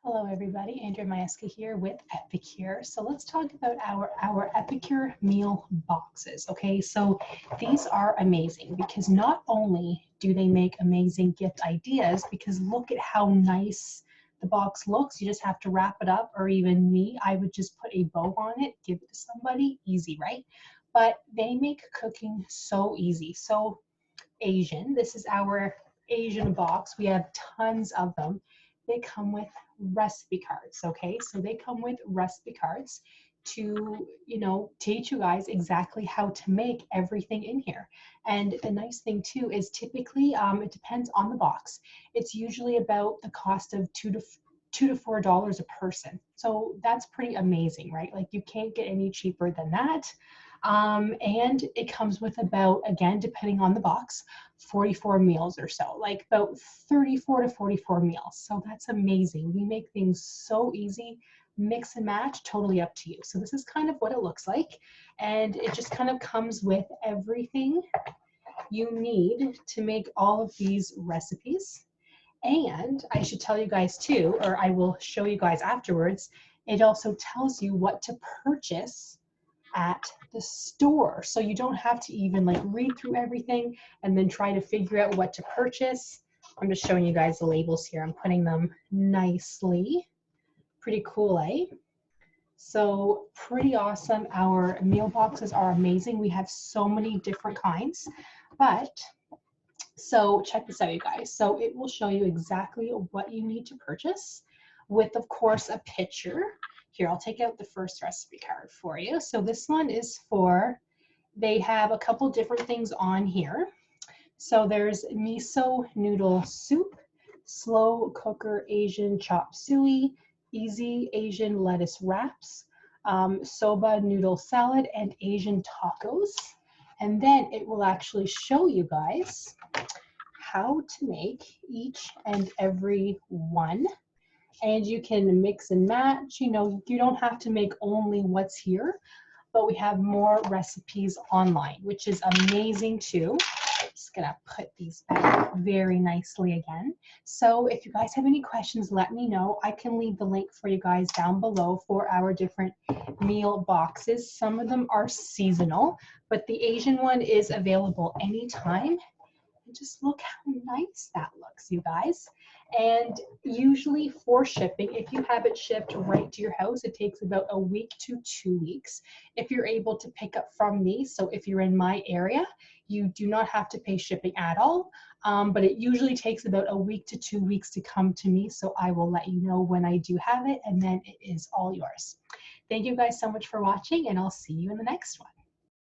Hello everybody, Andrea Maeska here with Epicure. So let's talk about our Epicure meal boxes. Okay, so these are amazing because not only do they make amazing gift ideas, because look at how nice the box looks. You just have to wrap it up, or even me, I would just put a bow on it, give it to somebody, easy, right? But they make cooking so easy. So Asian, this is our Asian box. We have tons of them. They come with recipe cards, okay? So they come with recipe cards to, teach you guys exactly how to make everything in here. And the nice thing too is typically, it depends on the box. It's usually about the cost of $2 to $4 a person. So that's pretty amazing, right? Like you can't get any cheaper than that. And it comes with about, again, depending on the box, 44 meals or so, like about 34 to 44 meals. So that's amazing. We make things so easy, mix and match, totally up to you. So this is kind of what it looks like. And it just kind of comes with everything you need to make all of these recipes. And I should tell you guys too, or I will show you guys afterwards, it also tells you what to purchase at the store. So you don't have to even like read through everything and then try to figure out what to purchase. I'm just showing you guys the labels here. I'm putting them nicely. Pretty cool, eh? So pretty awesome. Our meal boxes are amazing. We have so many different kinds, so check this out, you guys. So it will show you exactly what you need to purchase with, of course, a picture. Here, I'll take out the first recipe card for you. So this one is for, they have a couple different things on here. So there's miso noodle soup, slow cooker Asian chop suey, easy Asian lettuce wraps, soba noodle salad, and Asian tacos. And then it will actually show you guys how to make each and every one. And you can mix and match. You don't have to make only what's here, but we have more recipes online, which is amazing too. Just gonna put these back very nicely again. So if you guys have any questions, let me know. I can leave the link for you guys down below for our different meal boxes. Some of them are seasonal, but the Asian one is available anytime. And just look how nice that looks, you guys. And usually for shipping, if you have it shipped right to your house, it takes about a week to 2 weeks if you're able to pick up from me. So if you're in my area, you do not have to pay shipping at all, but it usually takes about a week to 2 weeks to come to me. So I will let you know when I do have it, and then it is all yours. Thank you guys so much for watching, and I'll see you in the next one.